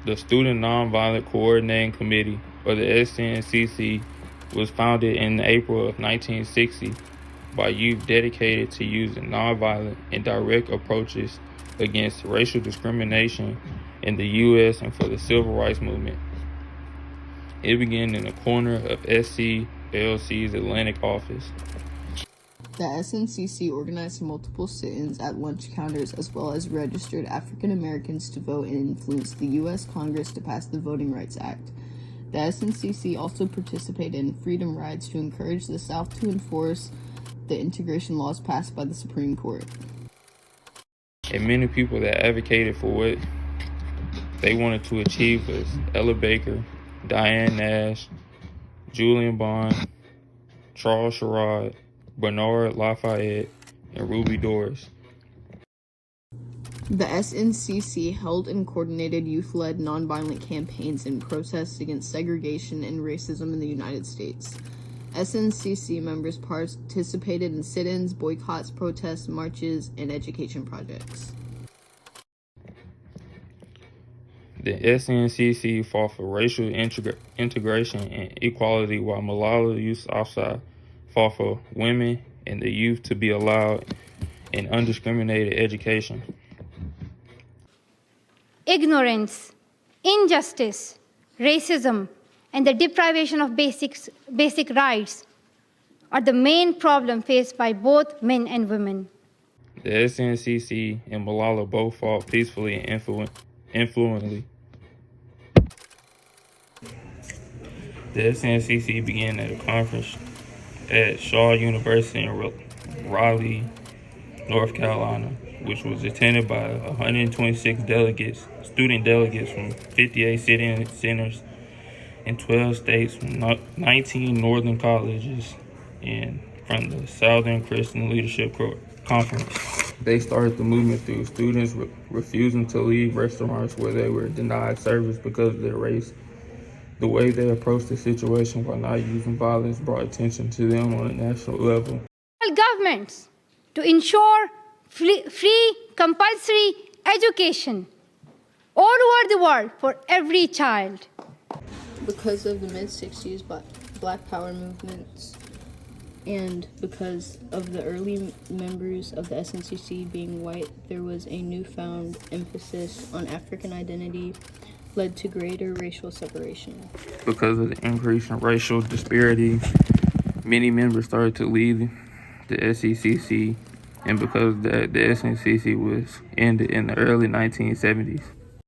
The Student Nonviolent Coordinating Committee, or the SNCC, was founded in April of 1960 by youth dedicated to using nonviolent and direct approaches against racial discrimination in the U.S. and for the Civil Rights Movement. It began in the corner of SCLC's Atlantic office. The SNCC organized multiple sit-ins at lunch counters as well as registered African Americans to vote and influenced the U.S. Congress to pass the Voting Rights Act. The SNCC also participated in freedom rides to encourage the South to enforce the integration laws passed by the Supreme Court. And many people that advocated for what they wanted to achieve was Ella Baker, Diane Nash, Julian Bond, Charles Sherrod, Bernard Lafayette, and Ruby Doris. The SNCC held and coordinated youth-led nonviolent campaigns and protests against segregation and racism in the United States. SNCC members participated in sit-ins, boycotts, protests, marches, and education projects. The SNCC fought for racial integration and equality, while Malala Yousafzai fought for women and the youth to be allowed in undiscriminated education. Ignorance, injustice, racism, and the deprivation of basic rights are the main problem faced by both men and women. The SNCC and Malala both fought peacefully and influently. The SNCC began at a conference at Shaw University in Raleigh, North Carolina, which was attended by 126 student delegates from 58 sitting centers in 12 states, from 19 northern colleges, and from the Southern Christian Leadership Conference. They started the movement through students refusing to leave restaurants where they were denied service because of their race. The way they approached the situation while not using violence brought attention to them on a national level. Governments to ensure free compulsory education all over the world for every child. Because of the mid-60s Black Power movements and because of the early members of the SNCC being white, there was a newfound emphasis on African identity, led to greater racial separation. Because of the increase in racial disparity, many members started to leave the SNCC, and because the SNCC was ended in the early 1970s.